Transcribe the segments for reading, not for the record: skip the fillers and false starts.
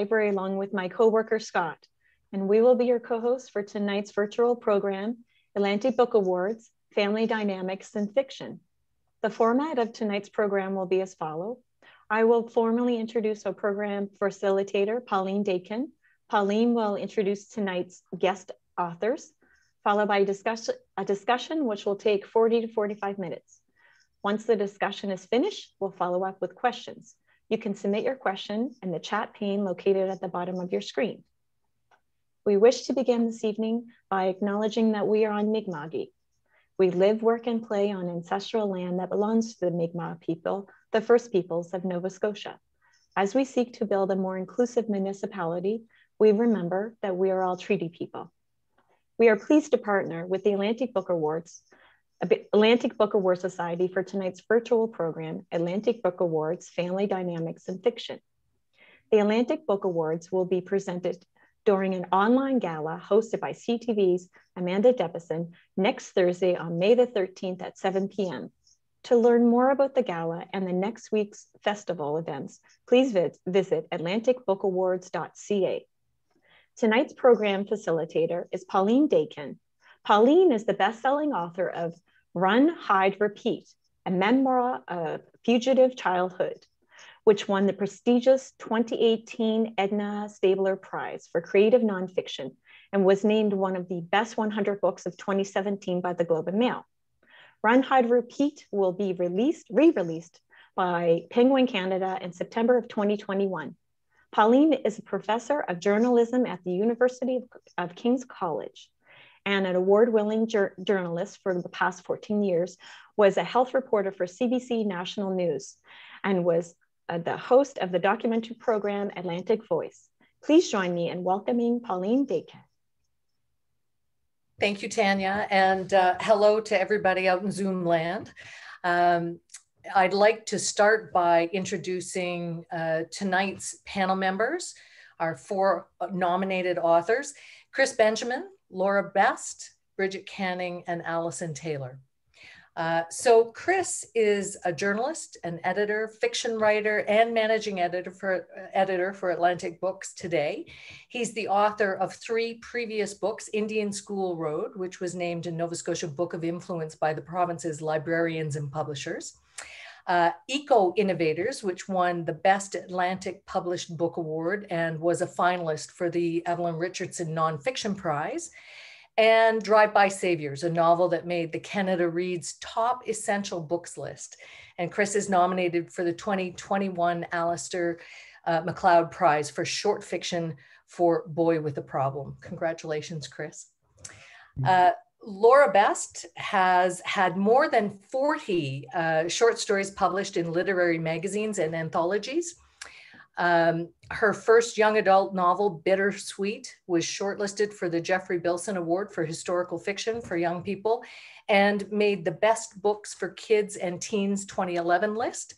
Library along with my coworker Scott, and we will be your co-hosts for tonight's virtual program, Atlantic Book Awards, Family Dynamics in Fiction. The format of tonight's program will be as follows. I will formally introduce our program facilitator, Pauline Dakin. Pauline will introduce tonight's guest authors, followed by a discussion which will take 40 to 45 minutes. Once the discussion is finished, we'll follow up with questions. You can submit your question in the chat pane located at the bottom of your screen. We wish to begin this evening by acknowledging that we are on Mi'kmaq. We live, work, and play on ancestral land that belongs to the Mi'kmaq people, the First Peoples of Nova Scotia. As we seek to build a more inclusive municipality, we remember that we are all treaty people. We are pleased to partner with the Atlantic Book Award Society for tonight's virtual program, Atlantic Book Awards, Family Dynamics in Fiction. The Atlantic Book Awards will be presented during an online gala hosted by CTV's Amanda Deppison next Thursday on May the 13th at 7 p.m. To learn more about the gala and the next week's festival events, please visit atlanticbookawards.ca. Tonight's program facilitator is Pauline Dakin. Pauline is the best-selling author of Run, Hide, Repeat, a memoir of fugitive childhood, which won the prestigious 2018 Edna Stabler Prize for Creative Nonfiction and was named one of the best 100 books of 2017 by the Globe and Mail. Run, Hide, Repeat will be re-released by Penguin Canada in September of 2021. Pauline is a professor of journalism at the University of King's College and an award-winning journalist for the past 14 years, was a health reporter for CBC National News, and was the host of the documentary program Atlantic Voice. Please join me in welcoming Pauline Dakin. Thank you, Tanya, and hello to everybody out in Zoom land. I'd like to start by introducing tonight's panel members, our four nominated authors: Chris Benjamin, Laura Best, Bridget Canning, and Alison Taylor. So Chris is a journalist, an editor, fiction writer, and managing editor for Atlantic Books today. He's the author of 3 previous books: Indian School Road, which was named a Nova Scotia Book of Influence by the province's librarians and publishers; Eco Innovators, which won the Best Atlantic Published Book Award and was a finalist for the Evelyn Richardson Nonfiction Prize; and Drive-By Saviors, a novel that made the Canada Reads Top Essential Books list. And Chris is nominated for the 2021 Alistair MacLeod Prize for short fiction for Boy with a Problem. Congratulations, Chris. Laura Best has had more than 40 short stories published in literary magazines and anthologies. Her first young adult novel, Bittersweet, was shortlisted for the Jeffrey Bilson Award for Historical Fiction for Young People and made the Best Books for Kids and Teens 2011 list.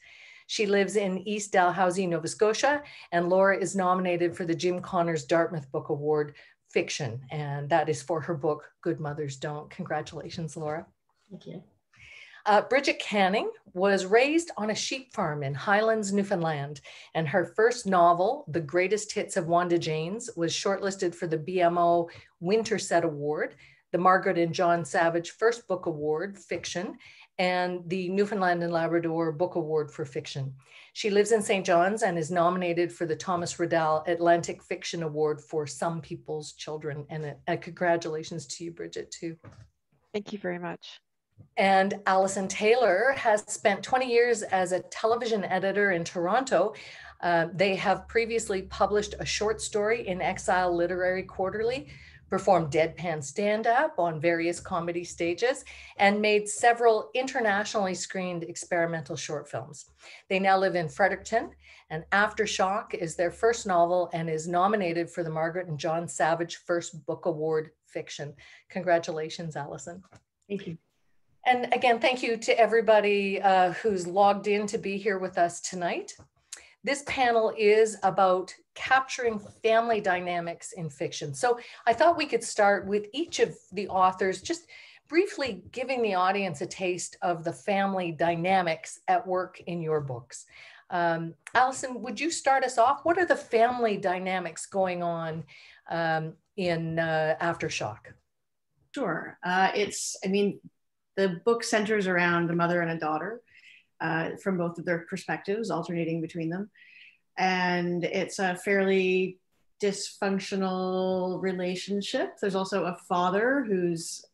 She lives in East Dalhousie, Nova Scotia, and Laura is nominated for the Jim Connors Dartmouth Book Award Fiction, and that is for her book, Good Mothers Don't. Congratulations, Laura. Thank you. Bridget Canning was raised on a sheep farm in Highlands, Newfoundland, and her first novel, The Greatest Hits of Wanda Janes, was shortlisted for the BMO Winterset Award, the Margaret and John Savage First Book Award, Fiction, and the Newfoundland and Labrador Book Award for Fiction. She lives in St. John's and is nominated for the Thomas Riddell Atlantic Fiction Award for Some People's Children. And congratulations to you, Bridget, too. Thank you very much. And Alison Taylor has spent 20 years as a television editor in Toronto. They have previously published a short story in Exile Literary Quarterly, performed deadpan stand-up on various comedy stages, and made several internationally screened experimental short films. They now live in Fredericton, and Aftershock is their first novel and is nominated for the Margaret and John Savage First Book Award Fiction. Congratulations, Alison. Thank you. And again, thank you to everybody who's logged in to be here with us tonight. This panel is about capturing family dynamics in fiction. So I thought we could start with each of the authors, just briefly giving the audience a taste of the family dynamics at work in your books. Alison, would you start us off? What are the family dynamics going on in Aftershock? Sure. The book centers around a mother and a daughter from both of their perspectives, alternating between them. And it's a fairly dysfunctional relationship. There's also a father who's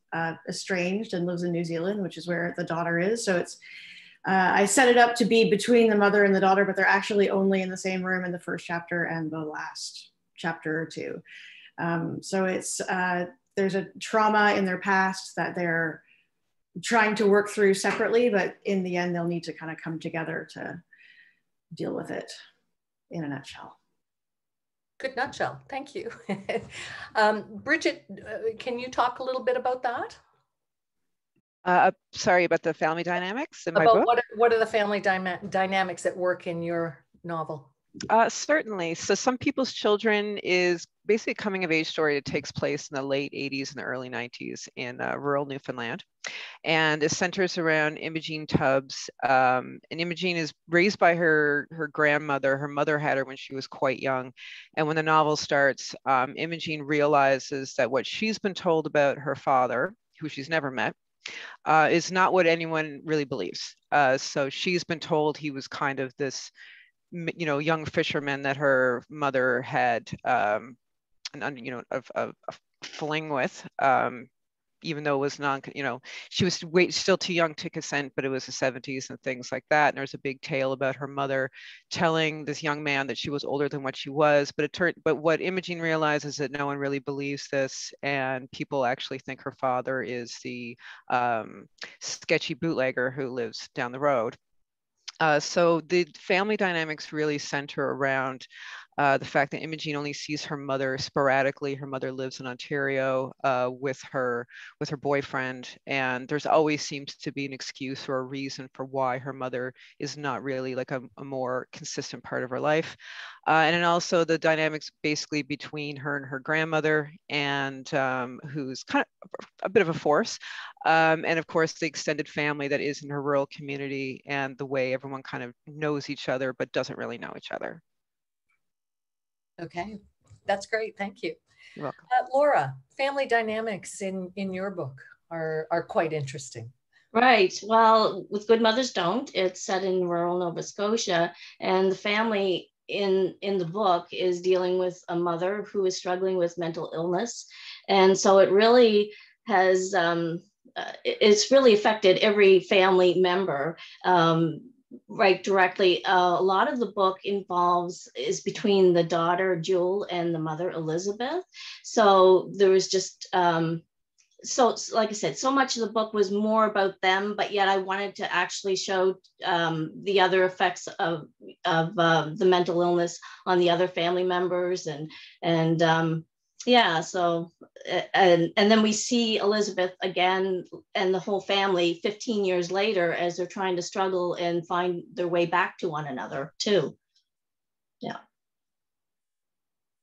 estranged and lives in New Zealand, which is where the daughter is. So it's, I set it up to be between the mother and the daughter, but they're actually only in the same room in the first chapter and the last chapter or two. So it's, there's a trauma in their past that they're trying to work through separately, but in the end, they'll need to kind of come together to deal with it in a nutshell. Good nutshell, thank you. Bridget, can you talk a little bit about that? Sorry, about the family dynamics in my book? What are the family dynamics at work in your novel? Certainly. So Some People's Children is basically a coming of age story that takes place in the late 80s and the early 90s in rural Newfoundland. And it centers around Imogene Tubbs. And Imogene is raised by her grandmother. Her mother had her when she was quite young. And when the novel starts, Imogene realizes that what she's been told about her father, who she's never met, is not what anyone really believes. So she's been told he was kind of this, young fisherman that her mother had a fling with, even though it was she was still too young to consent, but it was the 70s and things like that. And there's a big tale about her mother telling this young man that she was older than what she was. But what Imogene realizes is that no one really believes this, and people actually think her father is the sketchy bootlegger who lives down the road. So the family dynamics really center around the fact that Imogene only sees her mother sporadically. Her mother lives in Ontario with her boyfriend, and there's always seems to be an excuse or a reason for why her mother is not really like a more consistent part of her life. And then also the dynamics basically between her and her grandmother, and who's kind of a bit of a force. And of course, the extended family that is in her rural community, and the way everyone kind of knows each other but doesn't really know each other. Okay, that's great. Thank you. You're welcome. Laura, family dynamics in your book are quite interesting. Right. Well, With Good Mothers Don't, it's set in rural Nova Scotia, and the family in the book is dealing with a mother who is struggling with mental illness. And so it really has, it's really affected every family member. Right, directly. A lot of the book is between the daughter Jewel and the mother Elizabeth. So there was just so like I said, so much of the book was more about them, but yet I wanted to actually show the other effects of the mental illness on the other family members, and yeah, so and then we see Elizabeth again and the whole family 15 years later as they're trying to struggle and find their way back to one another too. Yeah.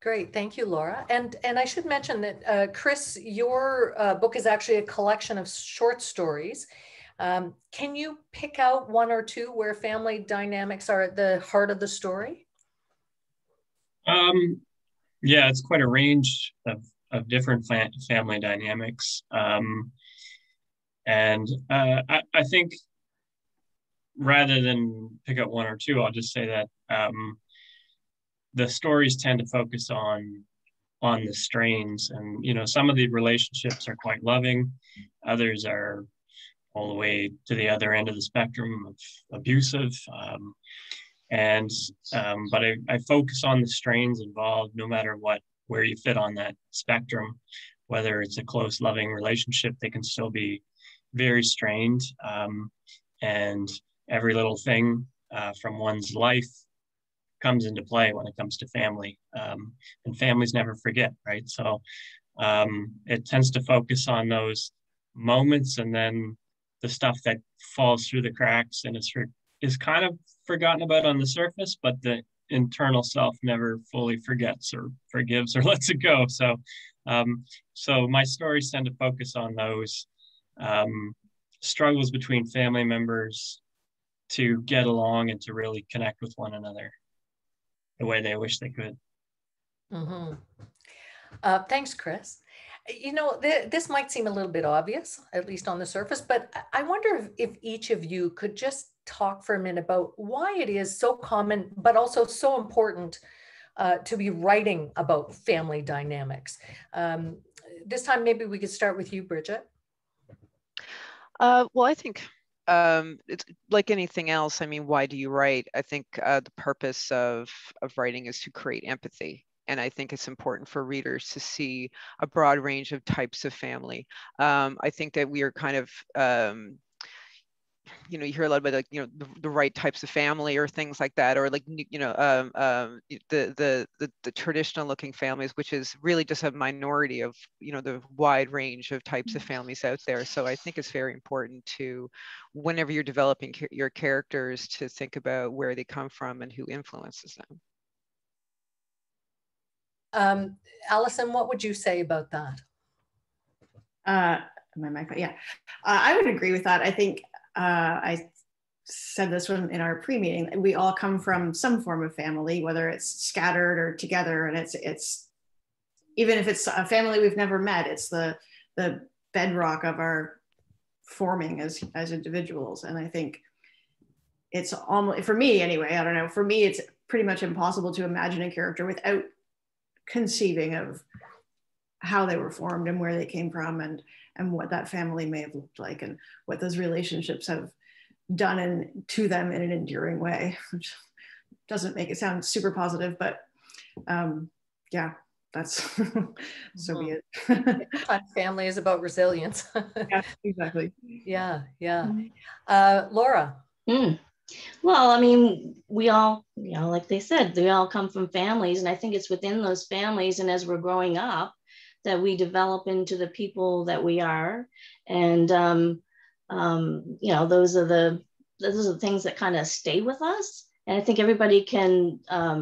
Great, thank you, Laura. And I should mention that Chris, your book is actually a collection of short stories. Can you pick out one or two where family dynamics are at the heart of the story? Yeah, it's quite a range of different family dynamics. And I think rather than pick up one or two, I'll just say that the stories tend to focus on the strains, and some of the relationships are quite loving, others are all the way to the other end of the spectrum of abusive. But I focus on the strains involved, no matter where you fit on that spectrum. Whether it's a close, loving relationship, they can still be very strained, and every little thing from one's life comes into play when it comes to family, and families never forget, right? So it tends to focus on those moments, and then the stuff that falls through the cracks and is kind of forgotten about on the surface, but the internal self never fully forgets or forgives or lets it go. So my stories tend to focus on those struggles between family members, to get along and to really connect with one another the way they wish they could. Mm-hmm. Thanks, Chris. You know, this might seem a little bit obvious, at least on the surface, but I wonder if each of you could just talk for a minute about why it is so common, but also so important to be writing about family dynamics. This time, maybe we could start with you, Bridget. Well, I think it's like anything else. I mean, why do you write? I think the purpose of writing is to create empathy. And I think it's important for readers to see a broad range of types of family. I think that we are kind of, you know, you hear a lot about like, you know, the right types of family or things like that, or like, you know, the traditional looking families, which is really just a minority of, you know, the wide range of types of families out there. So I think it's very important to, whenever you're developing your characters, to think about where they come from and who influences them. Alison, what would you say about that? My mic, yeah, I would agree with that. I think I said this one in our pre-meeting. We all come from some form of family, whether it's scattered or together, and it's even if it's a family we've never met, it's the bedrock of our forming as individuals. And I think it's almost, for me anyway, I don't know, for me it's pretty much impossible to imagine a character without conceiving of how they were formed and where they came from, and what that family may have looked like, and what those relationships have done to them in an enduring way, which doesn't make it sound super positive, but yeah, that's so be it. Family is about resilience. Yeah, exactly. Yeah, yeah. Laura. Well, I mean, we all, you know, like they said, they all come from families. And I think it's within those families, and as we're growing up, that we develop into the people that we are. And, you know, those are the things that kind of stay with us. And I think everybody can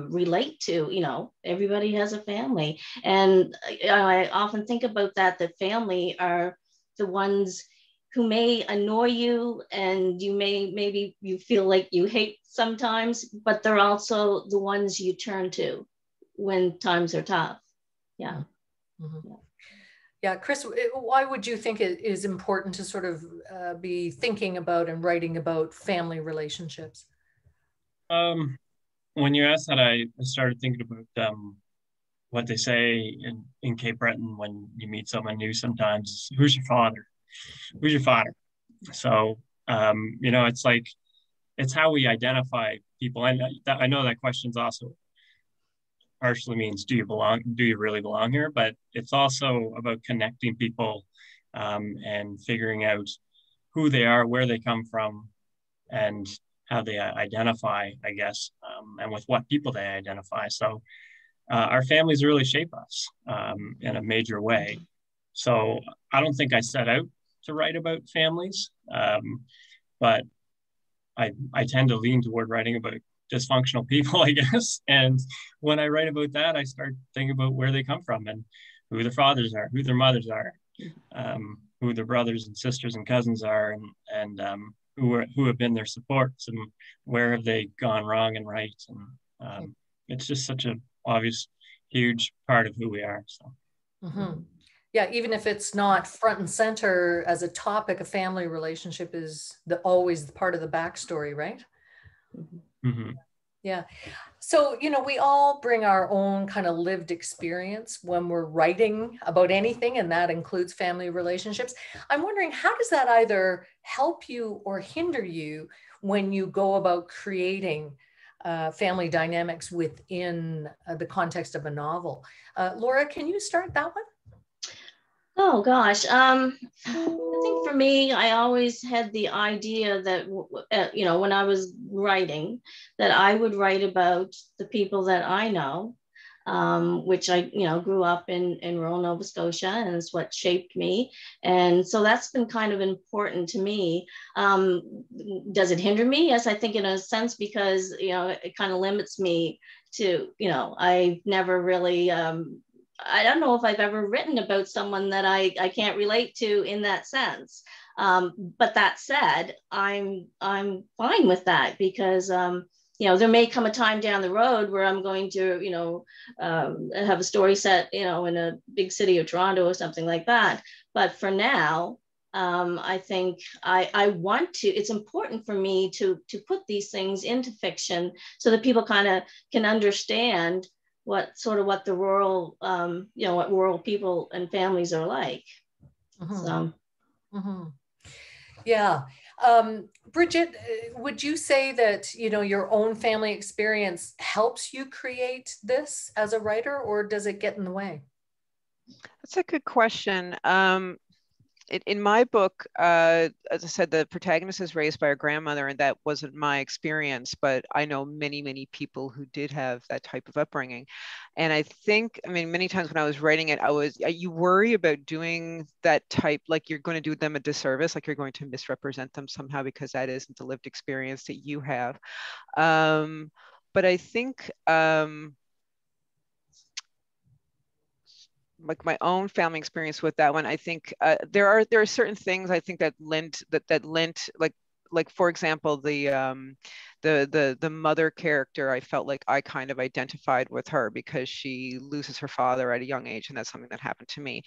relate to, you know, everybody has a family. And I often think about that family are the ones who may annoy you, and you maybe you feel like you hate sometimes, but they're also the ones you turn to when times are tough. Yeah. Mm-hmm. Yeah, Chris, why would you think it is important to sort of be thinking about and writing about family relationships? When you asked that, I started thinking about what they say in Cape Breton when you meet someone new sometimes. Who's your father? Who's your father? So, you know, it's like, it's how we identify people. And I know that question's also partially means, do you really belong here? But it's also about connecting people and figuring out who they are, where they come from, and how they identify, I guess, and with what people they identify. So our families really shape us in a major way. So I don't think I set out to write about families, but I tend to lean toward writing about dysfunctional people, I guess. And when I write about that, I start thinking about where they come from and who their fathers are, who their mothers are, who their brothers and sisters and cousins are, and who have been their supports, and where have they gone wrong and right. And it's just such an obvious, huge part of who we are. So. Mm-hmm. Yeah, even if it's not front and center as a topic, a family relationship is always part of the backstory, right? Mm-hmm. Yeah. So, you know, we all bring our own kind of lived experience when we're writing about anything, and that includes family relationships. I'm wondering, how does that either help you or hinder you when you go about creating family dynamics within the context of a novel? Laura, can you start that one? Oh gosh, I think for me, I always had the idea that, you know, when I was writing, that I would write about the people that I know, which I, you know, grew up in rural Nova Scotia, and it's what shaped me. And so that's been kind of important to me. Does it hinder me? Yes, I think in a sense, because, you know, it kind of limits me to, you know, I've never really, I don't know if I've ever written about someone that I can't relate to in that sense. But that said, I'm fine with that because you know, there may come a time down the road where I'm going to, you know, have a story set, you know, in a big city of Toronto or something like that. But for now, I think I want to, it's important for me to put these things into fiction so that people kind of can understand what the rural, you know, what rural people and families are like. Mm-hmm. So. Mm-hmm. Yeah. Bridget, would you say that, you know, your own family experience helps you create this as a writer, or does it get in the way? That's a good question. In my book, as I said, the protagonist is raised by her grandmother, and that wasn't my experience, but I know many, many people who did have that type of upbringing. And I think, I mean, many times when I was writing it, you worry about doing that type, like you're going to do them a disservice, like you're going to misrepresent them somehow because that isn't the lived experience that you have. But I think, like my own family experience with that one, I think there are certain things I think that lent like for example the mother character. I felt like I kind of identified with her because she loses her father at a young age, and that's something that happened to me.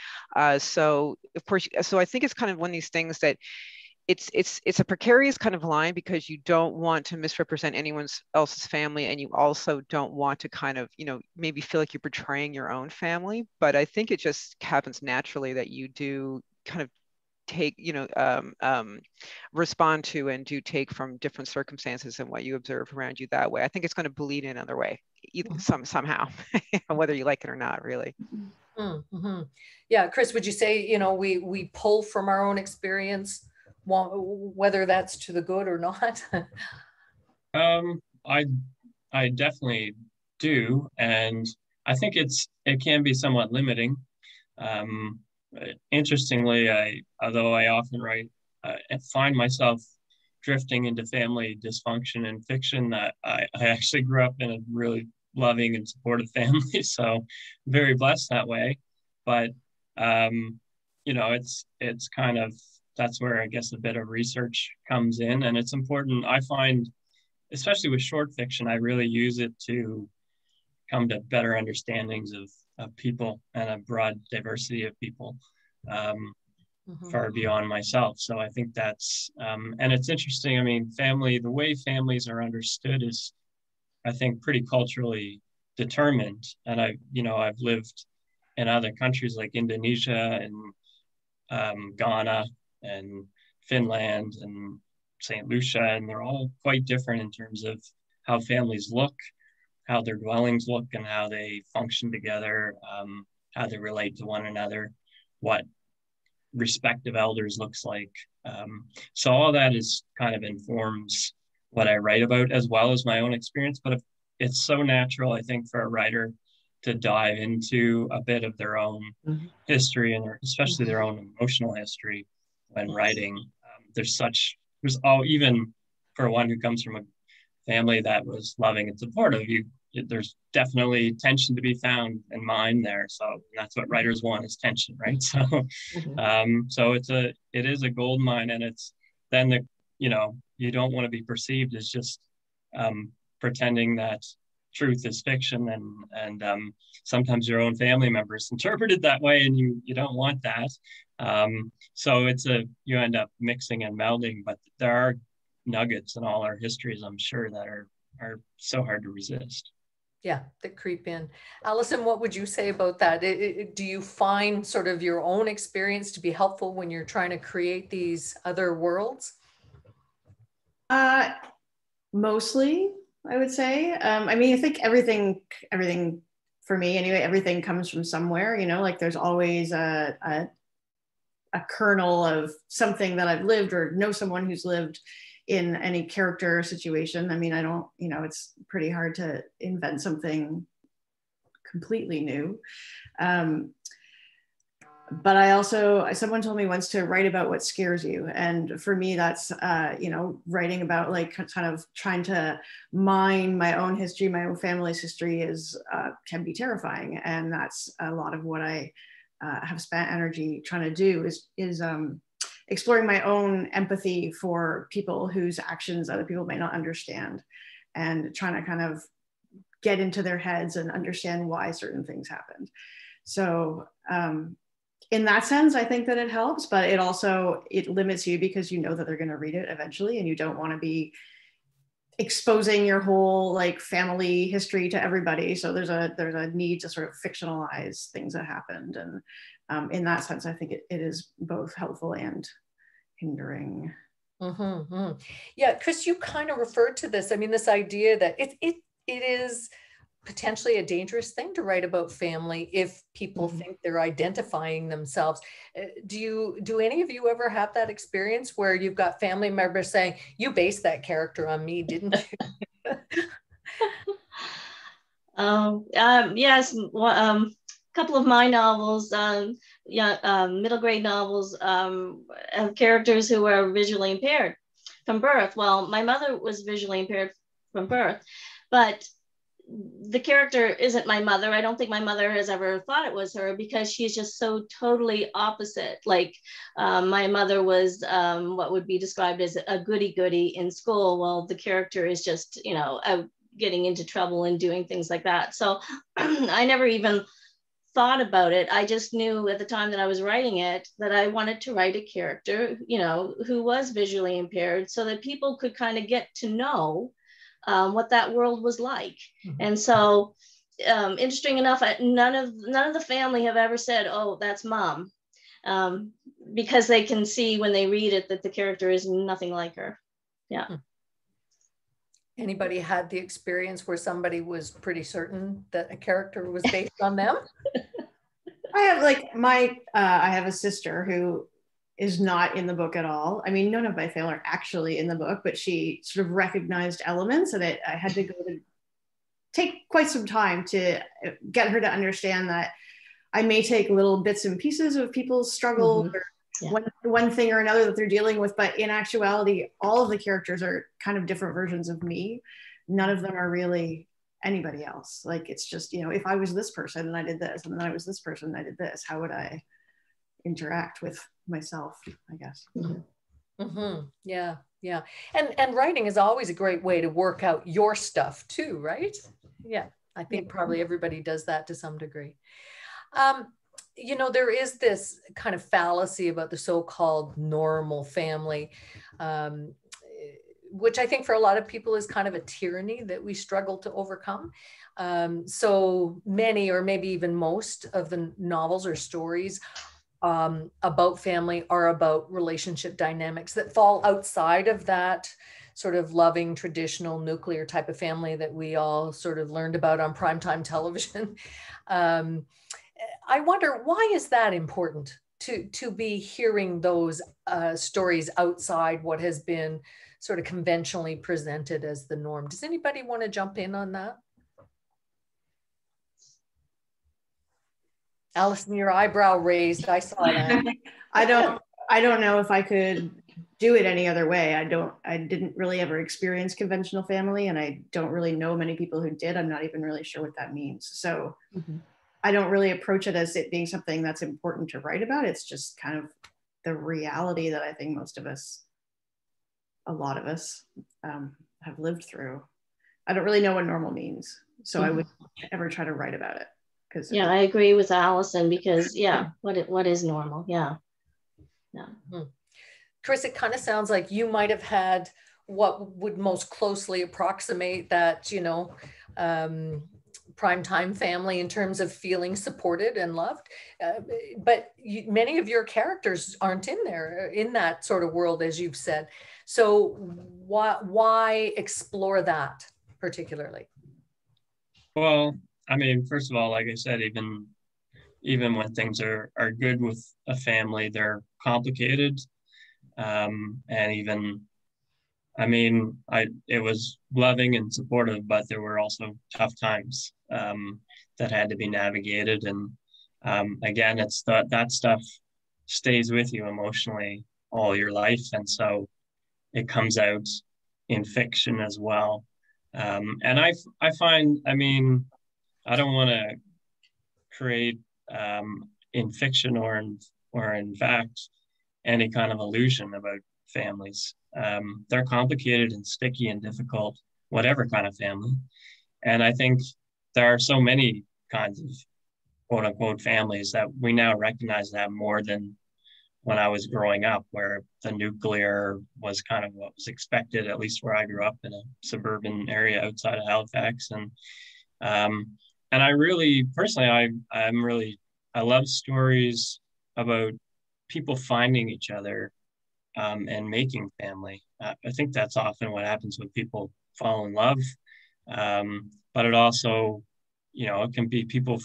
So of course, so I think it's kind of one of these things that it's a precarious kind of line because you don't want to misrepresent anyone else's family, and you also don't want to kind of, you know, maybe feel like you're betraying your own family. But I think it just happens naturally that you do kind of take, you know, respond to and do take from different circumstances and what you observe around you that way. I think it's going to bleed in other way, somehow, whether you like it or not, really. Mm-hmm. Yeah, Chris, would you say, you know, we pull from our own experience, whether that's to the good or not? I definitely do, and I think it can be somewhat limiting. Interestingly, although I often write, find myself drifting into family dysfunction in fiction, that I actually grew up in a really loving and supportive family, so I'm very blessed that way. But you know, it's kind of, that's where I guess a bit of research comes in, and it's important. I find, especially with short fiction, I really use it to come to better understandings of people and a broad diversity of people, far beyond myself. So I think that's, and it's interesting. I mean, the way families are understood is, I think, pretty culturally determined. And I've lived in other countries like Indonesia and Ghana and Finland and St. Lucia, and they're all quite different in terms of how families look, how their dwellings look, and how they function together, how they relate to one another, what respect of elders looks like. So all that is kind of informs what I write about, as well as my own experience. But it's so natural, I think, for a writer to dive into a bit of their own history, and especially their own emotional history when writing. Even for one who comes from a family that was loving and supportive, there's definitely tension to be found in mind there. So that's what writers want, is tension, right? So so it is a gold mine, and it's then you don't want to be perceived as just pretending that truth is fiction, and sometimes your own family members interpret it that way, and you don't want that. So you end up mixing and melding, but there are nuggets in all our histories, I'm sure, that are so hard to resist. Yeah, that creep in. Alison, what would you say about that? Do you find sort of your own experience to be helpful when you're trying to create these other worlds? Mostly, I would say. I mean, I think everything for me anyway, everything comes from somewhere, like there's always a kernel of something that I've lived or know someone who's lived in any character situation. I mean, I don't, it's pretty hard to invent something completely new. But someone told me once to write about what scares you. And for me, that's, writing about like kind of trying to mine my own history, my own family's history can be terrifying. And that's a lot of what I have spent energy trying to do is exploring my own empathy for people whose actions other people may not understand, and trying to kind of get into their heads and understand why certain things happened. So in that sense, I think that it helps, but it limits you because you know that they're going to read it eventually, and you don't want to be exposing your whole like family history to everybody. So there's a need to sort of fictionalize things that happened. And in that sense, I think it is both helpful and hindering. Mm-hmm. Yeah, Chris, you kind of referred to this. I mean, this idea that it is potentially a dangerous thing to write about family if people think they're identifying themselves. Do any of you ever have that experience where you've got family members saying, you based that character on me, didn't you? Yes, a couple of my novels, middle grade novels, have characters who are visually impaired from birth. Well, my mother was visually impaired from birth, but the character isn't my mother. I don't think my mother has ever thought it was her, because she's just so totally opposite. Like my mother was what would be described as a goody-goody in school. Well, the character is just, out getting into trouble and doing things like that. So I never even thought about it. I just knew at the time that I was writing it that I wanted to write a character, who was visually impaired, so that people could kind of get to know what that world was like. And so interesting enough, none of the family have ever said, oh, that's mom, because they can see when they read it that the character is nothing like her. Yeah. Anybody had the experience where somebody was pretty certain that a character was based on them? I have I have a sister who is not in the book at all. I mean, none of my family are actually in the book, but she sort of recognized elements, and I had to take quite some time to get her to understand that I may take little bits and pieces of people's struggle or one thing or another that they're dealing with, but in actuality, all of the characters are kind of different versions of me. None of them are really anybody else. Like, it's just, if I was this person and I did this, and then I was this person and I did this, how would I interact with myself, I guess. Yeah. And writing is always a great way to work out your stuff too, right? Yeah, I think probably everybody does that to some degree. There is this kind of fallacy about the so-called normal family, which I think for a lot of people is kind of a tyranny that we struggle to overcome. So many, or maybe even most of the novels or stories about family are about relationship dynamics that fall outside of that sort of loving, traditional, nuclear type of family that we all sort of learned about on primetime television. I wonder, why is that important to be hearing those stories outside what has been sort of conventionally presented as the norm? Does anybody want to jump in on that? Alison, your eyebrow raised. I saw that. I don't know if I could do it any other way. I didn't really ever experience conventional family, and I don't really know many people who did. I'm not even really sure what that means. So I don't really approach it as it being something that's important to write about. It's just kind of the reality that I think a lot of us have lived through. I don't really know what normal means, so I wouldn't ever try to write about it. I agree with Alison, because what is normal? Chris, it kind of sounds like you might have had what would most closely approximate that, primetime family in terms of feeling supported and loved. But many of your characters aren't in that sort of world, as you've said. So why explore that particularly? Well, I mean, first of all, like I said, even when things are good with a family, they're complicated. And even, I mean, it was loving and supportive, but there were also tough times that had to be navigated. And again, it's that stuff stays with you emotionally all your life. And so it comes out in fiction as well. And I find, I mean, I don't want to create in fiction or in fact any kind of illusion about families. They're complicated and sticky and difficult, whatever kind of family. And I think there are so many kinds of quote unquote families that we now recognize that more than when I was growing up, where the nuclear was kind of what was expected, at least where I grew up in a suburban area outside of Halifax. And I really, personally, I love stories about people finding each other and making family. I think that's often what happens when people fall in love. But it also, it can be people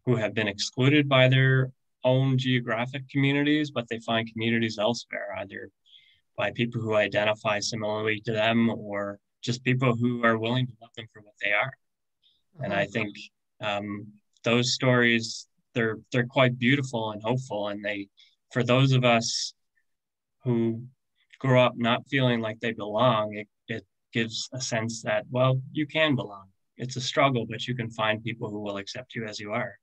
who have been excluded by their own geographic communities, but they find communities elsewhere, either by people who identify similarly to them or just people who are willing to love them for what they are. And I think those stories, they're quite beautiful and hopeful. And for those of us who grow up not feeling like they belong, it gives a sense that, well, you can belong. It's a struggle, but you can find people who will accept you as you are.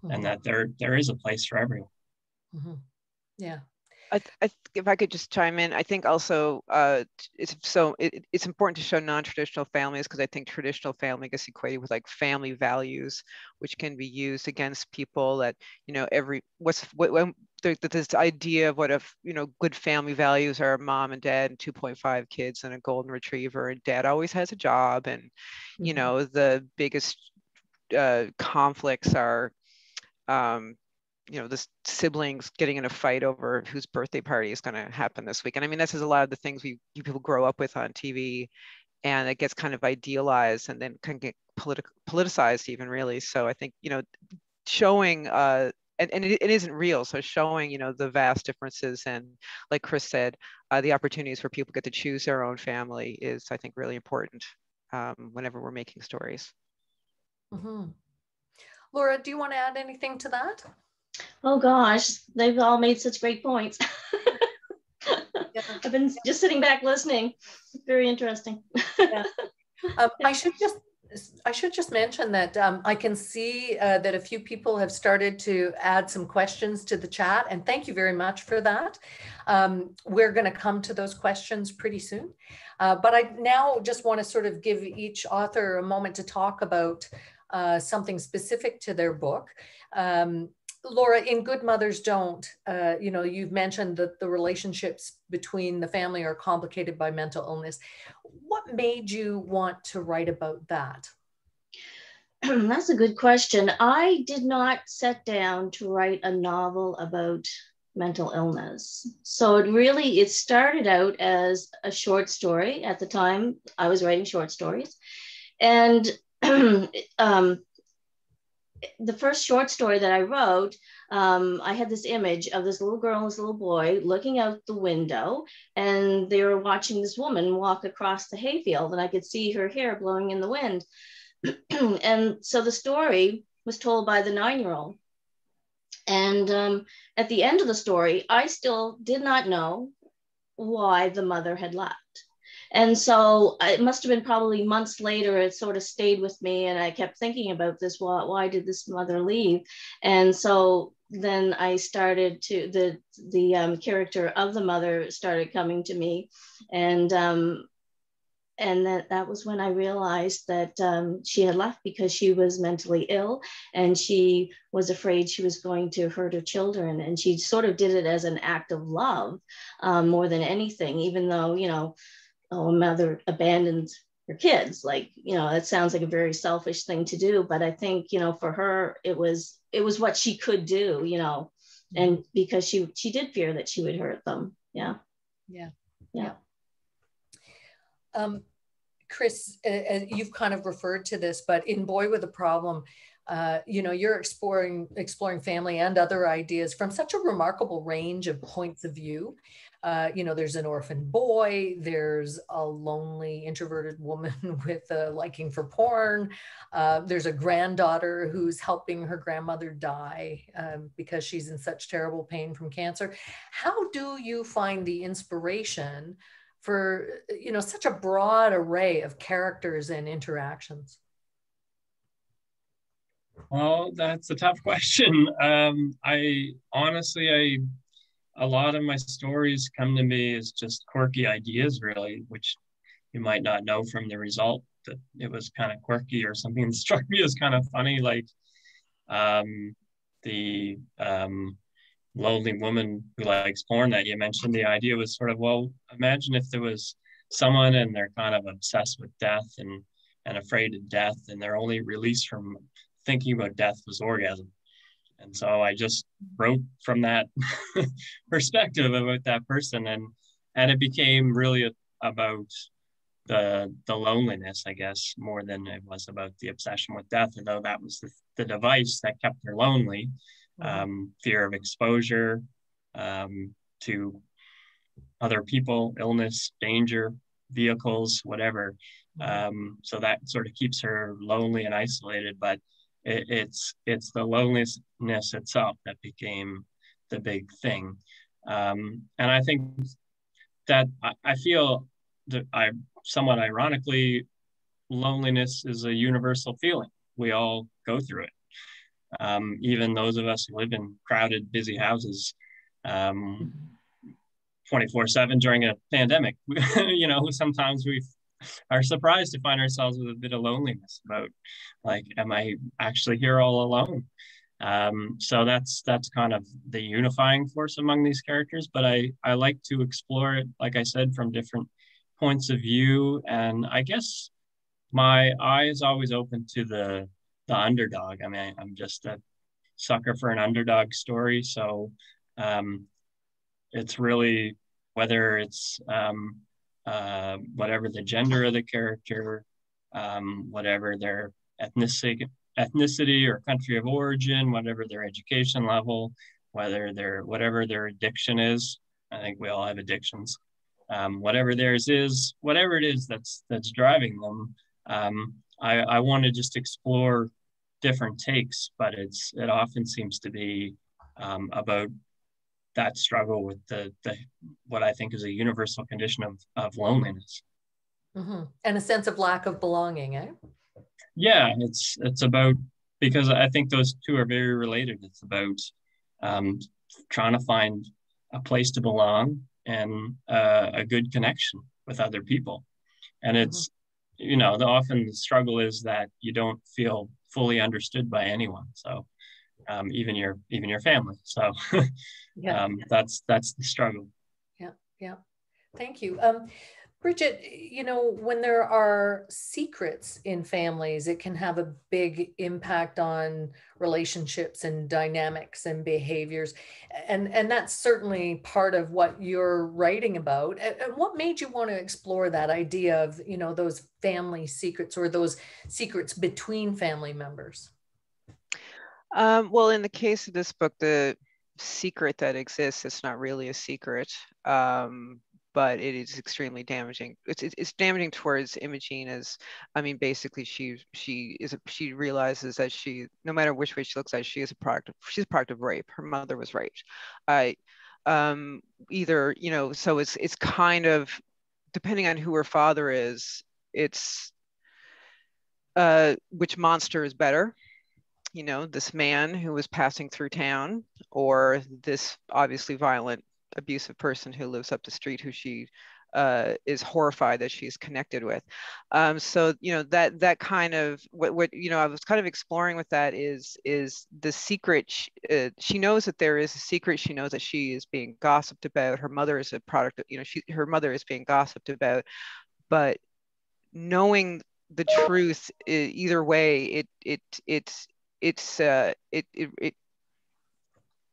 And that there is a place for everyone. Yeah. If I could just chime in, I think also it's important to show non-traditional families, because I think traditional family gets equated with like family values, which can be used against people that, this idea of what good family values are: mom and dad and 2.5 kids and a golden retriever, and dad always has a job, and the biggest conflicts are the siblings getting in a fight over whose birthday party is going to happen this week. And I mean, this is a lot of the things people grow up with on TV, and it gets kind of idealized and then can get politicized even, really. So I think, showing, and it isn't real. So showing, the vast differences, and like Chris said, the opportunities where people get to choose their own family is, I think, really important whenever we're making stories. Laura, do you want to add anything to that? Oh gosh, they've all made such great points. I've been just sitting back listening. Very interesting. I should just mention that I can see that a few people have started to add some questions to the chat, and thank you very much for that. We're going to come to those questions pretty soon. But I now just want to sort of give each author a moment to talk about something specific to their book. Laura, in Good Mothers Don't, you've mentioned that the relationships between the family are complicated by mental illness. What made you want to write about that? That's a good question. I did not sit down to write a novel about mental illness. So it started out as a short story. At the time, I was writing short stories. And the first short story that I wrote, I had this image of this little girl and this little boy looking out the window, and they were watching this woman walk across the hayfield, and I could see her hair blowing in the wind. And so the story was told by the 9-year-old. And at the end of the story, I still did not know why the mother had left. And so it must have been probably months later, it sort of stayed with me, and I kept thinking about this. Why did this mother leave? And so then I started to, the character of the mother started coming to me. And that was when I realized that she had left because she was mentally ill, and she was afraid she was going to hurt her children. And she sort of did it as an act of love more than anything, even though, a mother abandons her kids. That sounds like a very selfish thing to do. But I think, for her, it was what she could do, and because she did fear that she would hurt them. Yeah. Chris, you've kind of referred to this, but in Boy with a Problem, you're exploring family and other ideas from such a remarkable range of points of view. There's an orphan boy, there's a lonely, introverted woman with a liking for porn. There's a granddaughter who's helping her grandmother die because she's in such terrible pain from cancer. How do you find the inspiration for, such a broad array of characters and interactions? Well, that's a tough question. I a lot of my stories come to me as just quirky ideas, really, which you might not know from the result that it was kind of quirky or something that struck me as kind of funny, like the lonely woman who likes porn that you mentioned. The idea was sort of, well, imagine if there was someone and they're kind of obsessed with death and afraid of death, and their only release from thinking about death was orgasm. And so I just wrote from that perspective about that person, and it became really about the loneliness, I guess, more than it was about the obsession with death, although that was the device that kept her lonely. Fear of exposure to other people, illness, danger, vehicles, whatever. So that sort of keeps her lonely and isolated, but it's the loneliness itself that became the big thing. And I think that I feel that somewhat ironically, loneliness is a universal feeling. We all go through it. Even those of us who live in crowded, busy houses 24/7 during a pandemic, you know, sometimes we are surprised to find ourselves with a bit of loneliness about, like, am I actually here all alone? So that's kind of the unifying force among these characters. But I like to explore it, like I said, from different points of view. And I guess my eye is always open to the underdog. I mean, I'm just a sucker for an underdog story. So it's really, whether it's whatever the gender of the character, whatever their ethnicity or country of origin, whatever their education level, whatever their addiction is. I think we all have addictions. Whatever theirs is, whatever it is that's driving them. I want to just explore different takes, but it often seems to be about that struggle with the what I think is a universal condition of loneliness. And a sense of lack of belonging, eh? Yeah, it's about, because I think those two are very related. It's about trying to find a place to belong and a good connection with other people. And it's, you know, often the struggle is that you don't feel fully understood by anyone. So even your family. So that's the struggle. Yeah. Thank you. Bridget, you know, when there are secrets in families, it can have a big impact on relationships and dynamics and behaviors. And that's certainly part of what you're writing about. And what made you want to explore that idea of, you know, those family secrets or those secrets between family members? Well, in the case of this book, the secret that exists, it's not really a secret. But it is extremely damaging. It's damaging towards Imogene, as, I mean, basically she realizes that no matter which way she looks at it, she's a product of rape. Her mother was raped. Either, you know, so it's kind of, depending on who her father is, it's which monster is better. You know, this man who was passing through town, or this obviously violent, abusive person who lives up the street, who she is horrified that she's connected with. So, you know, that kind of what you know, I was kind of exploring with that is the secret. She knows that there is a secret. She knows that she is being gossiped about. Her mother is a product of, you know, her mother is being gossiped about, but knowing the truth, either way, it's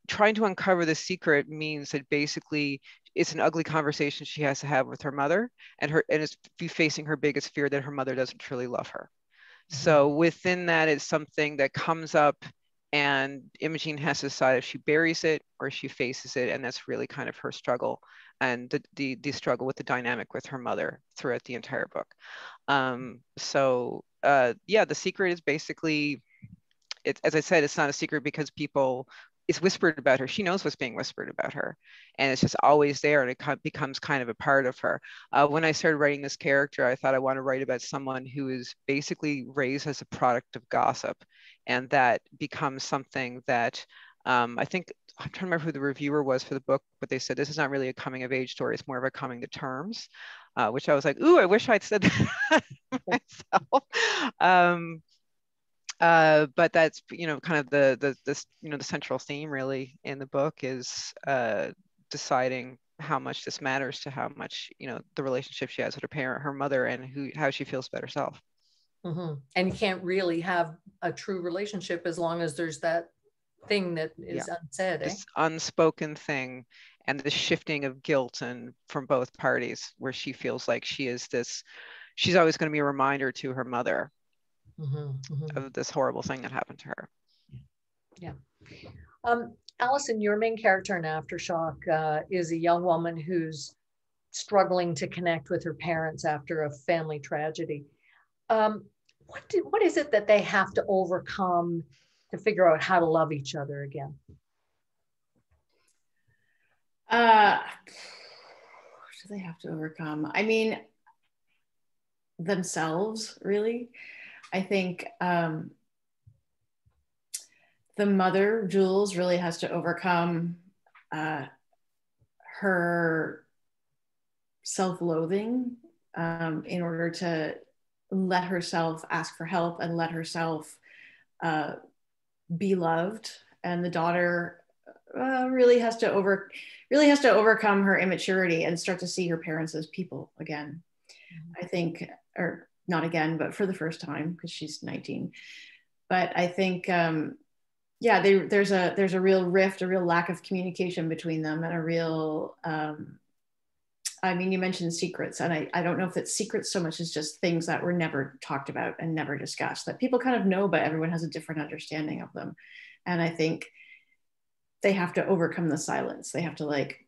trying to uncover the secret means that basically it's an ugly conversation she has to have with her mother, and it's facing her biggest fear, that her mother doesn't truly love her. So within that is something that comes up, and Imogene has to decide if she buries it or she faces it, and that's really kind of her struggle, and the struggle with the dynamic with her mother throughout the entire book. Yeah, the secret is basically, as I said, it's not a secret because it's whispered about her. She knows what's being whispered about her, and it's just always there, and it becomes kind of a part of her. When I started writing this character, I thought I want to write about someone who is basically raised as a product of gossip, and that becomes something that I think I'm trying to remember who the reviewer was for the book, but they said this is not really a coming of age story, it's more of a coming to terms, which I was like, ooh, I wish I'd said that myself. But that's, you know, kind of the you know, the central theme really in the book is deciding how much this matters to how much, you know, the relationship she has with her mother, and how she feels about herself. Mm-hmm. And you can't really have a true relationship as long as there's that thing that is unsaid. This unspoken thing, and the shifting of guilt and from both parties, where she feels like she's always going to be a reminder to her mother of this horrible thing that happened to her. Yeah. Alison, your main character in Aftershock is a young woman who's struggling to connect with her parents after a family tragedy. What is it that they have to overcome to figure out how to love each other again? What do they have to overcome? I mean, themselves, really. I think the mother, Jules, really has to overcome her self-loathing in order to let herself ask for help and let herself be loved. And the daughter really has to overcome her immaturity and start to see her parents as people again. I think, or not again, but for the first time, because she's 19. But I think, there's a real rift, a real lack of communication between them, and a real, I mean, you mentioned secrets, and I don't know if it's secrets so much as just things that were never talked about and never discussed, that people kind of know, but everyone has a different understanding of them. And I think they have to overcome the silence. They have to like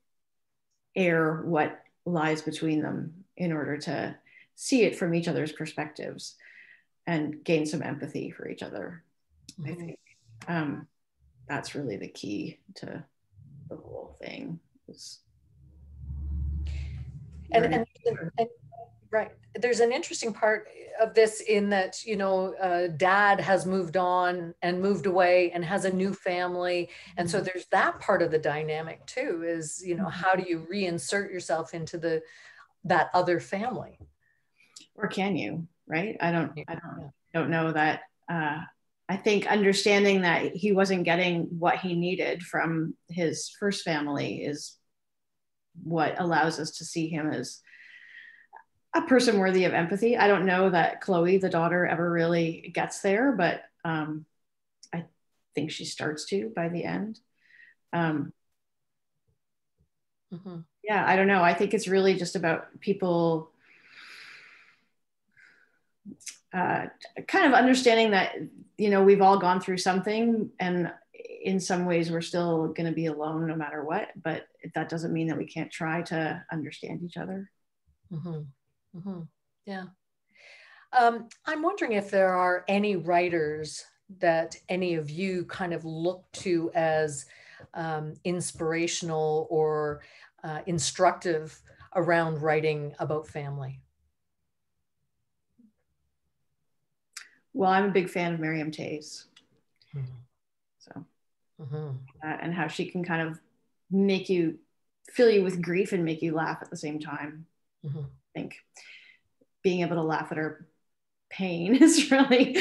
air what lies between them in order to see it from each other's perspectives and gain some empathy for each other. I think that's really the key to the whole thing. And right, there's an interesting part of this in that, you know, dad has moved on and moved away and has a new family, and so there's that part of the dynamic too, is, you know, how do you reinsert yourself into that other family? Or can you? Right? I don't know that. I think understanding that he wasn't getting what he needed from his first family is what allows us to see him as a person worthy of empathy. I don't know that Chloe, the daughter, ever really gets there, but I think she starts to by the end. Yeah, I don't know. I think it's really just about people kind of understanding that, you know, we've all gone through something, and in some ways we're still going to be alone no matter what, but that doesn't mean that we can't try to understand each other. Yeah. I'm wondering if there are any writers that any of you kind of look to as inspirational or instructive around writing about family. Well, I'm a big fan of Miriam Tay's. So, and how she can kind of fill you with grief and make you laugh at the same time. I think being able to laugh at her pain is really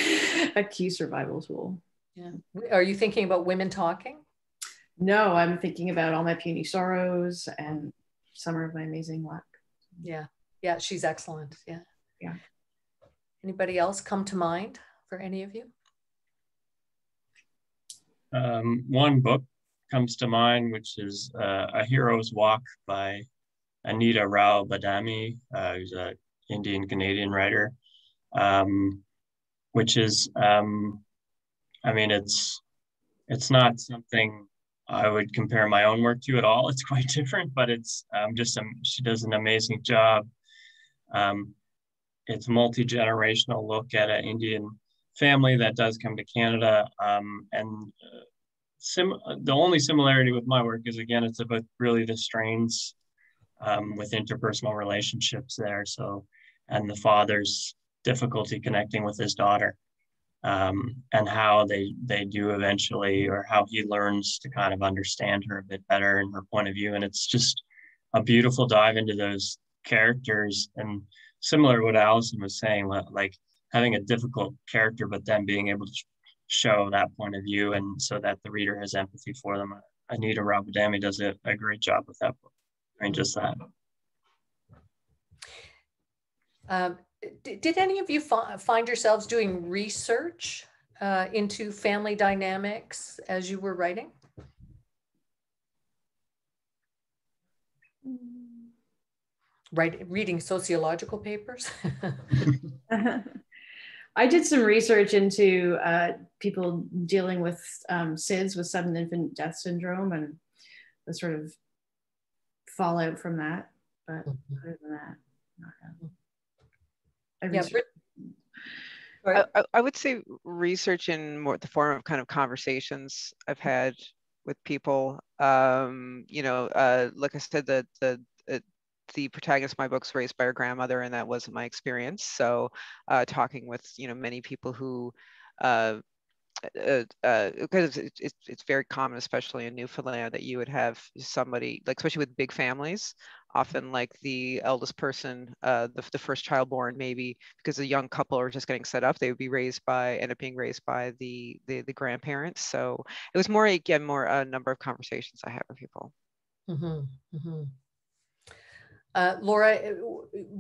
a key survival tool. Yeah. Are you thinking about Women Talking? No, I'm thinking about All My Puny Sorrows and Summer of My Amazing Luck. Yeah. Yeah, she's excellent. Yeah. Yeah. Anybody else come to mind for any of you? One book comes to mind, which is A Hero's Walk by Anita Rao Badami, who's an Indian-Canadian writer, which is, I mean, it's not something I would compare my own work to at all. It's quite different, but it's she does an amazing job. It's a multi-generational look at an Indian family that does come to Canada. The only similarity with my work is, again, it's about really the strains with interpersonal relationships there. So, and the father's difficulty connecting with his daughter. and how they do eventually, or how he learns to kind of understand her a bit better and her point of view. And it's just a beautiful dive into those characters, and similar to what Alison was saying, like having a difficult character, but then being able to show that point of view, and so that the reader has empathy for them. Anita Rabadami does a great job with that book. I mean, just that. Did any of you find yourselves doing research into family dynamics as you were writing? Reading sociological papers? I did some research into people dealing with SIDS, with sudden infant death syndrome, and the sort of fallout from that. But other than that, not really. I would say research in more the form of kind of conversations I've had with people. You know, like I said, the protagonist of my book's raised by her grandmother, and that wasn't my experience. So talking with, you know, many people who, because it's very common, especially in Newfoundland, that you would have somebody, like especially with big families, often like the eldest person, the first child born, maybe because a young couple are just getting set up, they would be end up being raised by the grandparents. So it was more, again, more a number of conversations I had with people. Laura,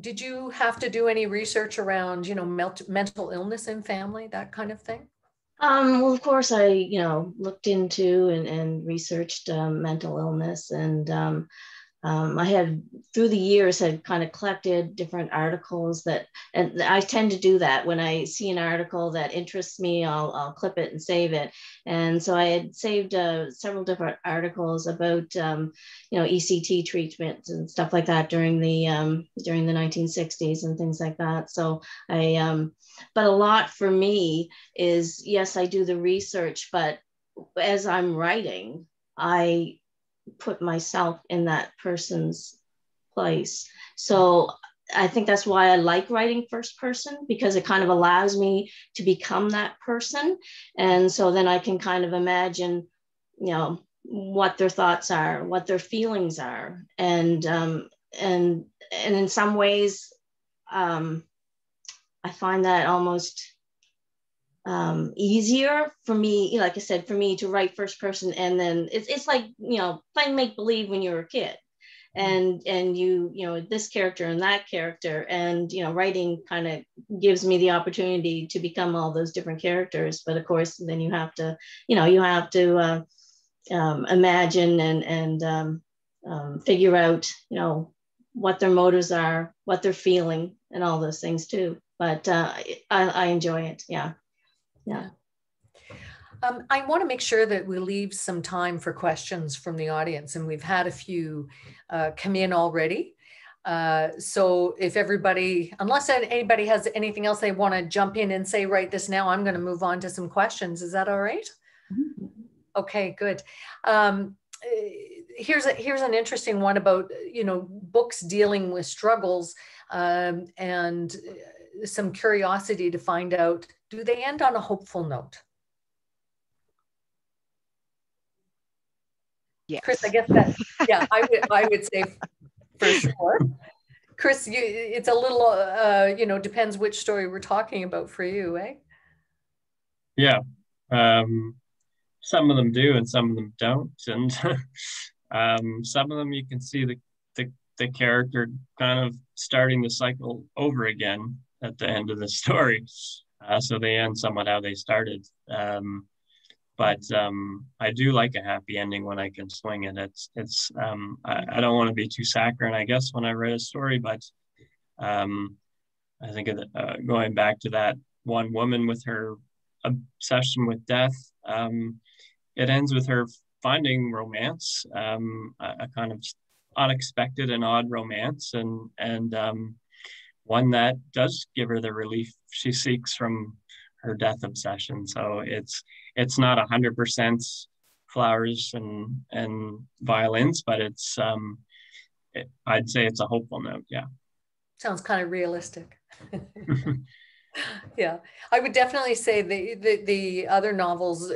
did you have to do any research around, you know, mental illness in family, that kind of thing? Well, of course, I, you know, looked into and researched mental illness, and I had, through the years, had kind of collected different articles that, and I tend to do that when I see an article that interests me, I'll clip it and save it. And so I had saved several different articles about, you know, ECT treatment and stuff like that during the 1960s and things like that. So but a lot for me is, yes, I do the research, but as I'm writing, I put myself in that person's place. So I think that's why I like writing first person, because it kind of allows me to become that person. And so then I can kind of imagine, you know, what their thoughts are, what their feelings are. And in some ways, I find that almost easier for me, like I said, for me to write first person, and then it's like, you know, playing make believe when you're a kid, and you know, this character and that character, and you know, writing kind of gives me the opportunity to become all those different characters. But of course, then you have to, you know, imagine and figure out, you know, what their motives are, what they're feeling, and all those things too. But I enjoy it. Yeah. I want to make sure that we leave some time for questions from the audience, and we've had a few come in already. So if everybody, unless anybody has anything else they want to jump in and say right this now, I'm going to move on to some questions. Is that all right? Mm-hmm. Okay, good. Here's an interesting one about, you know, books dealing with struggles, and some curiosity to find out, do they end on a hopeful note? Yes. Chris, I guess that, yeah, I would say for sure. Chris, it's a little, you know, depends which story we're talking about for you, eh? Yeah, some of them do and some of them don't. And some of them you can see the character kind of starting the cycle over again at the end of the story. So they end somewhat how they started. But I do like a happy ending when I can swing it. I don't want to be too saccharine, I guess, when I write a story, but I think going back to that one woman with her obsession with death, it ends with her finding romance, a kind of unexpected and odd romance, and one that does give her the relief she seeks from her death obsession. So it's not 100% flowers and violins, but it's I'd say it's a hopeful note. Yeah. Sounds kind of realistic. Yeah, I would definitely say the other novels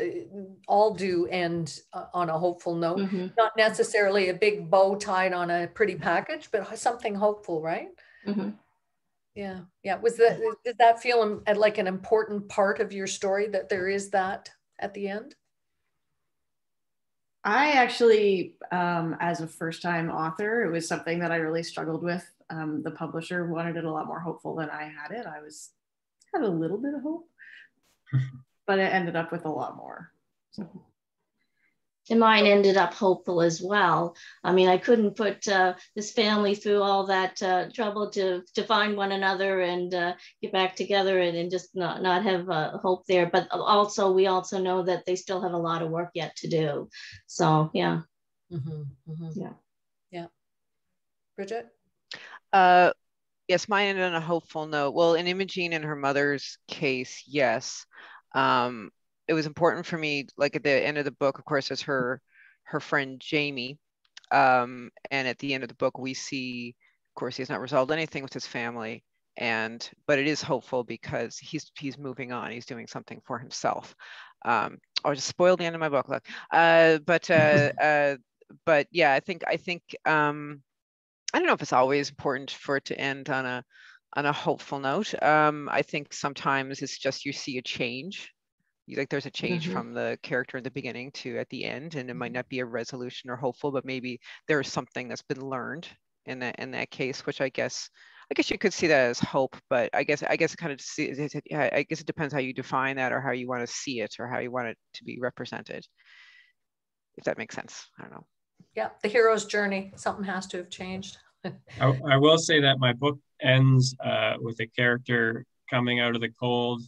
all do end on a hopeful note. Mm-hmm. Not necessarily a big bow tied on a pretty package, but something hopeful, right? Mm-hmm. Yeah, yeah. Did that feel like an important part of your story, that there is that at the end? I actually, as a first-time author, it was something that I really struggled with. The publisher wanted it a lot more hopeful than I had it. I had a little bit of hope, but it ended up with a lot more. So. And mine ended up hopeful as well. I mean, I couldn't put this family through all that trouble to find one another and get back together and just not have hope there. But also, we also know that they still have a lot of work yet to do. So, yeah. Mm-hmm, mm-hmm. Yeah. Yeah. Bridget? Yes, mine ended on a hopeful note. Well, in Imogene and her mother's case, yes. It was important for me, like at the end of the book, of course, as her friend Jamie. And at the end of the book, we see, of course, he has not resolved anything with his family, but it is hopeful because he's moving on. He's doing something for himself. I just spoiled the end of my book. Look, but yeah, I think I don't know if it's always important for it to end on a hopeful note. I think sometimes it's just you see a change. Like there's a change from the character in the beginning to at the end, and it might not be a resolution or hopeful, but maybe there is something that's been learned in that case, which I guess you could see that as hope, but I guess it kind of I guess it depends how you define that or how you want to see it or how you want it to be represented. If that makes sense, I don't know. Yeah, the hero's journey. Something has to have changed. I will say that my book ends with a character coming out of the cold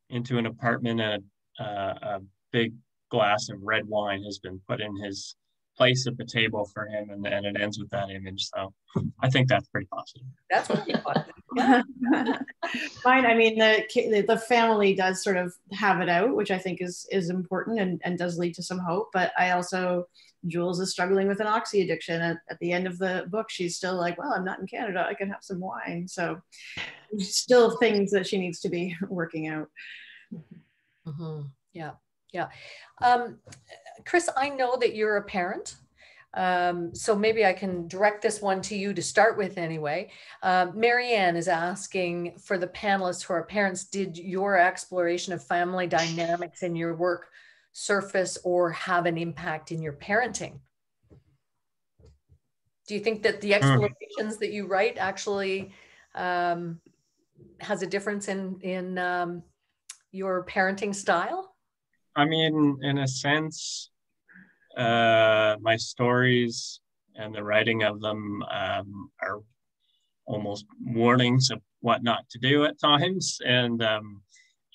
into an apartment, and a big glass of red wine has been put in his place at the table for him, and it ends with that image. So I think that's pretty positive. That's pretty positive. Yeah. Mine, I mean, the family does sort of have it out, which I think is important and does lead to some hope. But I also, Jules is struggling with an oxy addiction. At the end of the book, she's still like, well, I'm not in Canada, I can have some wine. So still things that she needs to be working out. Mm-hmm. Yeah, yeah. Chris, I know that you're a parent. So maybe I can direct this one to you to start with anyway. Marianne is asking for the panelists who are parents, did your exploration of family dynamics in your work surface or have an impact in your parenting? Do you think that the explorations that you write actually has a difference in your parenting style? I mean, in a sense, my stories and the writing of them are almost warnings of what not to do at times. And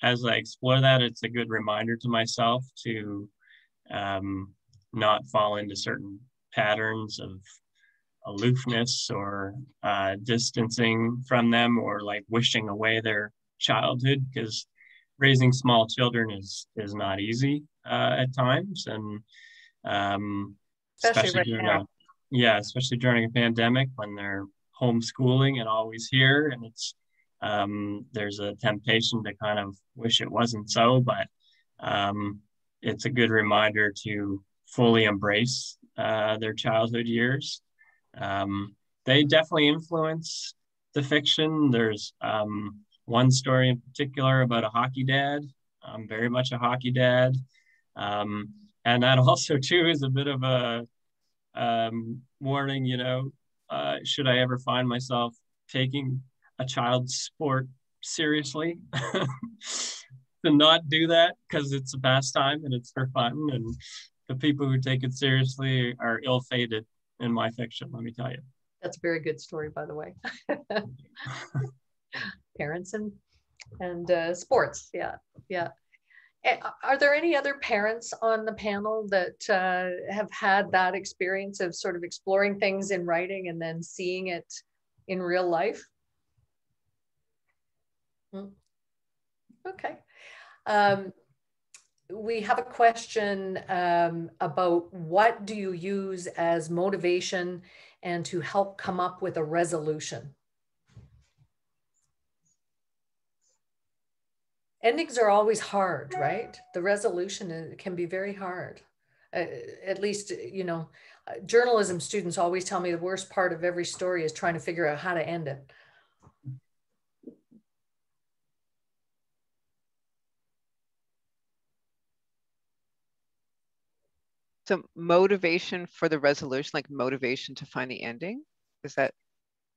as I explore that, it's a good reminder to myself to not fall into certain patterns of aloofness or distancing from them, or like wishing away their childhood, because raising small children is not easy at times, and especially during a pandemic when they're homeschooling and always here, and it's there's a temptation to kind of wish it wasn't so, but it's a good reminder to fully embrace their childhood years. They definitely influence the fiction. There's one story in particular about a hockey dad. I'm very much a hockey dad. And that also too is a bit of a warning, should I ever find myself taking a child's sport seriously, to not do that, because it's a pastime and it's for fun, and the people who take it seriously are ill-fated in my fiction, let me tell you. That's a very good story, by the way. Parents and sports. Yeah. Yeah. Are there any other parents on the panel that have had that experience of sort of exploring things in writing and then seeing it in real life? Okay. We have a question about what do you use as motivation and to help come up with a resolution? Endings are always hard, right? The resolution can be very hard. At least, you know, journalism students always tell me the worst part of every story is trying to figure out how to end it. So motivation for the resolution, like motivation to find the ending, is that?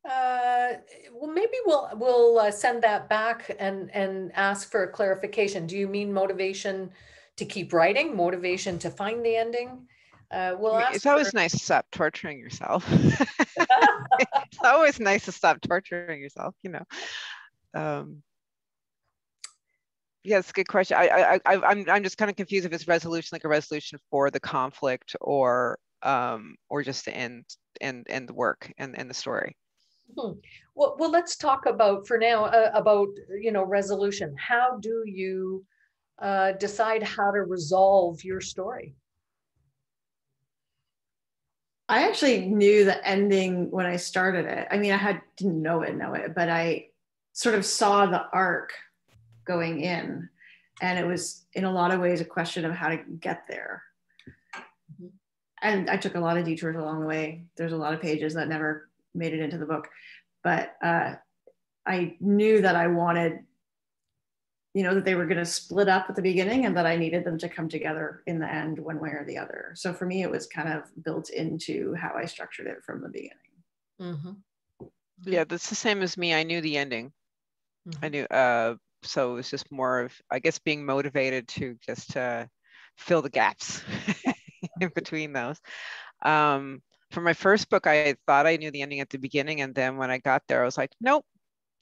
Well, maybe we'll send that back and ask for a clarification. Do you mean motivation to keep writing, motivation to find the ending? We'll I mean, ask. it's always nice to stop torturing yourself. It's always nice to stop torturing yourself, you know. Yeah, it's a good question. I'm just kind of confused if it's resolution, like a resolution for the conflict, or just to end the work and the story. Well, let's talk about for now about, you know, resolution. How do you decide how to resolve your story? I actually knew the ending when I started it. I mean, didn't know it, but I sort of saw the arc going in, and it was in a lot of ways a question of how to get there. Mm-hmm. And I took a lot of detours along the way. There's a lot of pages that never made it into the book, but I knew that I wanted, you know, that they were going to split up at the beginning and that I needed them to come together in the end one way or the other. So for me, it was kind of built into how I structured it from the beginning. Mm-hmm. Yeah, that's the same as me. I knew the ending. Mm-hmm. I knew, so it was just more of, I guess, being motivated to just fill the gaps in between those. For my first book, I thought I knew the ending at the beginning, and then when I got there, I was like, nope,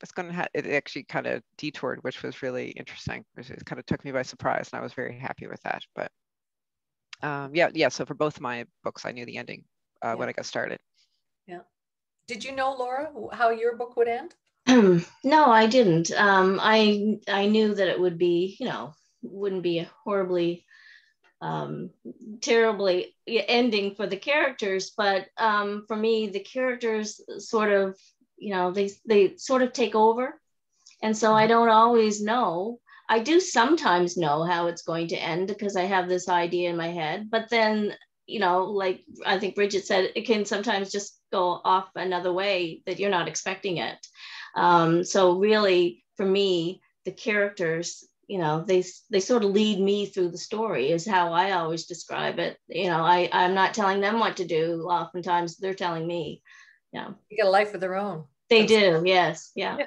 it's going to it actually kind of detoured, which was really interesting. It kind of took me by surprise, and I was very happy with that. But yeah. So for both of my books, I knew the ending when I got started. Yeah. Did you know, Laura, how your book would end? No, I didn't. I knew that it would be, you know, wouldn't be a horribly, terribly ending for the characters, but for me, the characters sort of, you know, they sort of take over, and so I don't always know. I do sometimes know how it's going to end because I have this idea in my head, but then, you know, like I think Bridget said, it can sometimes just go off another way that you're not expecting it. So really, for me, the characters, you know, they sort of lead me through the story is how I always describe it. You know, I'm not telling them what to do. Oftentimes they're telling me, you know. You get a life of their own. They do, yes, yeah.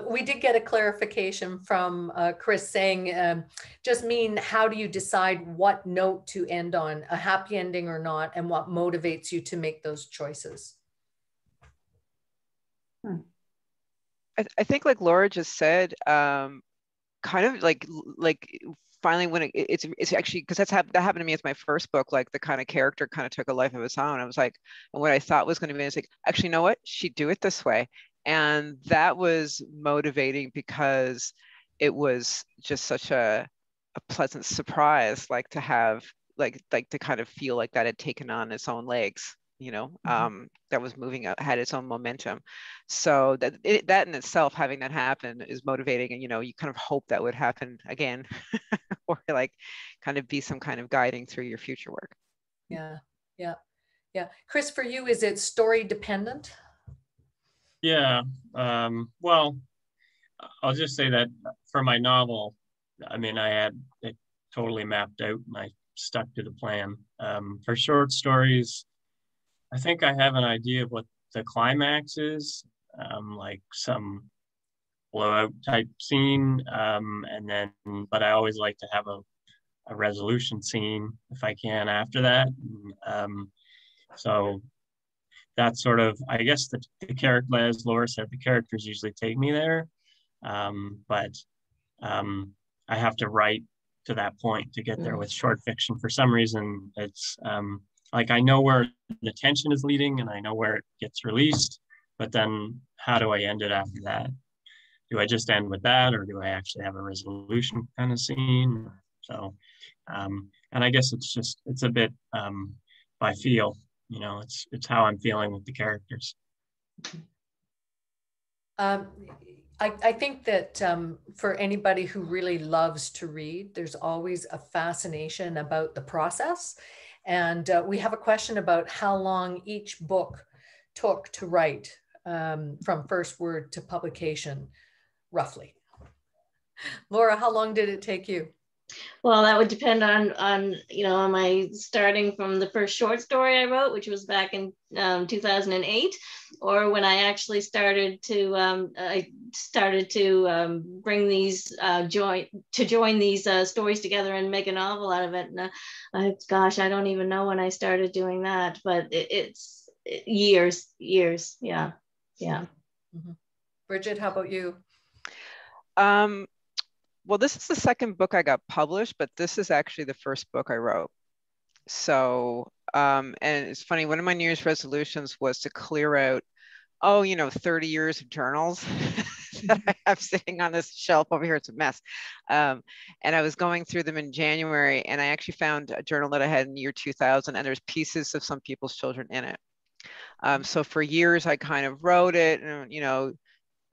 We did get a clarification from Chris saying, just mean, how do you decide what note to end on, a happy ending or not, and what motivates you to make those choices? I think, like Laura just said, kind of like finally when it's actually, because that happened to me with my first book, like the kind of character kind of took a life of its own. I was like, and what I thought was going to be, it's like, actually, you know what, she'd do it this way. And that was motivating because it was just such a pleasant surprise, like to have, like to kind of feel like that had taken on its own legs, you know, that was moving up, had its own momentum. So that in itself, having that happen is motivating. And, you know, you kind of hope that would happen again or like kind of be some kind of guiding through your future work. Yeah. Chris, for you, is it story dependent? Yeah. Well, I'll just say that for my novel, I mean, I had it totally mapped out and I stuck to the plan. For short stories, I think I have an idea of what the climax is, like some blowout type scene. And then, but I always like to have a resolution scene if I can after that. So that's sort of, I guess the character, as Laura said, the characters usually take me there. But I have to write to that point to get there with short fiction. For some reason, it's like I know where the tension is leading and I know where it gets released, but then how do I end it after that? Do I just end with that, or do I actually have a resolution kind of scene? So, and I guess it's a bit by feel, you know, it's how I'm feeling with the characters. I I think that for anybody who really loves to read, there's always a fascination about the process. And we have a question about how long each book took to write from first word to publication, roughly. Laura, how long did it take you? Well, that would depend on my starting from the first short story I wrote, which was back in 2008, or when I actually started to bring these join these stories together and make a novel out of it. And gosh, I don't even know when I started doing that, but it's years. Yeah. Mm-hmm. Bridget, how about you? Well, this is the second book I got published, but this is actually the first book I wrote. So, and it's funny, one of my New Year's resolutions was to clear out, 30 years of journals that I have sitting on this shelf over here. It's a mess. And I was going through them in January, and I actually found a journal that I had in the year 2000, and there's pieces of some people's children in it. So for years, I kind of wrote it and,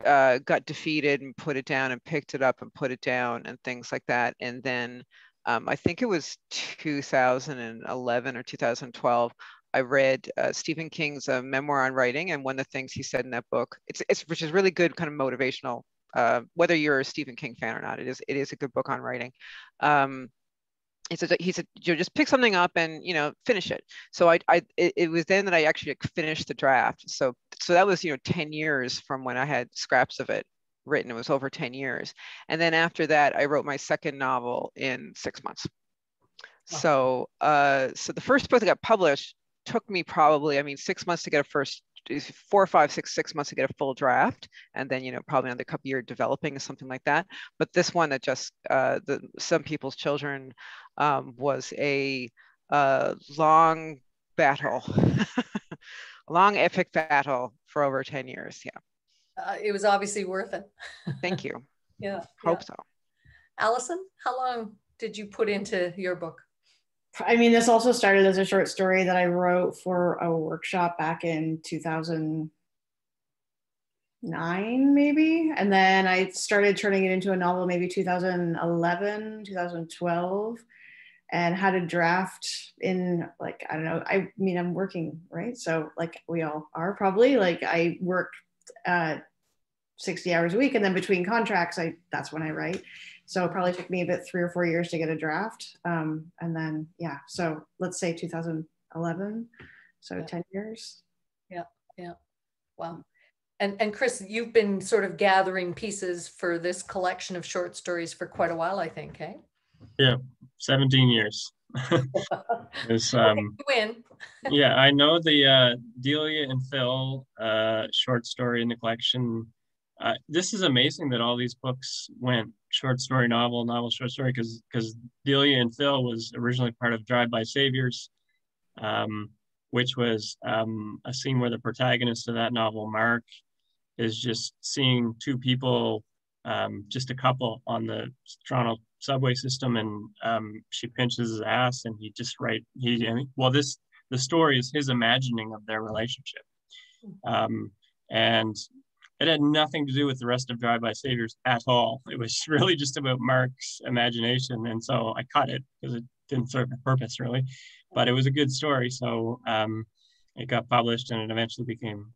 got defeated and put it down and picked it up and put it down and things like that. And then I think it was 2011 or 2012, I read Stephen King's Memoir on Writing. And one of the things he said in that book, which is really good, kind of motivational, whether you're a Stephen King fan or not, it is a good book on writing. He said, just pick something up and, finish it. So it was then that I actually finished the draft. So that was, 10 years from when I had scraps of it written. It was over 10 years. And then after that, I wrote my second novel in 6 months. Wow. So the first book that got published took me probably, 6 months to get a first, 4 or 5, 6 months to get a full draft, and then probably another couple years developing or something like that. But this one that just Some People's Children was a long battle, a long epic battle for over 10 years. Yeah, it was obviously worth it. Thank you. Yeah, hope so. Alison, how long did you put into your book? This also started as a short story that I wrote for a workshop back in 2009, maybe. And then I started turning it into a novel, maybe 2011, 2012, and had a draft in I don't know. I'm working, right? So we all are probably, I work 60 hours a week, and then between contracts, that's when I write. So it probably took me about 3 or 4 years to get a draft. And then, so let's say 2011, so 10 years. Yeah. Wow. And Chris, you've been sort of gathering pieces for this collection of short stories for quite a while, I think, eh? Yeah, 17 years. You win. Yeah, I know the Delia and Phil short story in the collection. This is amazing that all these books went short story, novel, short story, because Delia and Phil was originally part of Drive-By Saviors, which was a scene where the protagonist of that novel, Mark, is just seeing two people, just a couple on the Toronto subway system, and she pinches his ass, and he just the story is his imagining of their relationship. And it had nothing to do with the rest of Drive-By Saviors at all. It was really just about Mark's imagination. And so I cut it because it didn't serve a purpose really, but it was a good story. So it got published, and it eventually became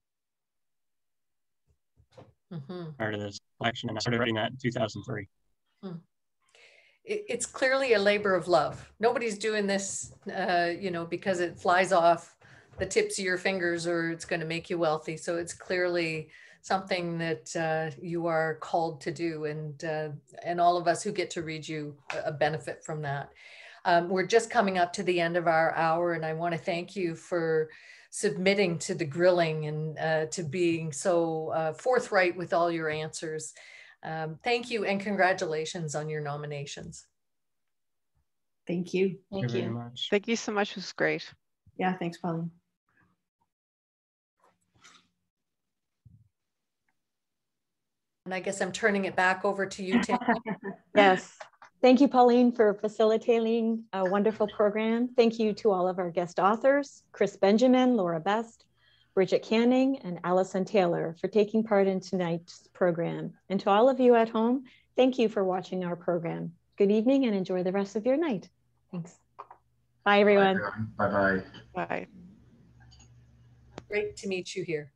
part of this collection. And I started writing that in 2003. It's clearly a labor of love. Nobody's doing this, because it flies off the tips of your fingers or it's going to make you wealthy. So it's clearly something that you are called to do, and all of us who get to read you benefit from that. We're just coming up to the end of our hour, and I want to thank you for submitting to the grilling and to being so forthright with all your answers. Thank you, and congratulations on your nominations. Thank you. Thank you very much. Thank you so much. It was great. Yeah, thanks, Pauline. And I guess I'm turning it back over to you, Tim. Yes. Thank you, Pauline, for facilitating a wonderful program. Thank you to all of our guest authors, Chris Benjamin, Laura Best, Bridget Canning, and Alison Taylor for taking part in tonight's program. And to all of you at home, thank you for watching our program. Good evening and enjoy the rest of your night. Thanks. Bye, everyone. Bye-bye. Bye. Great to meet you here.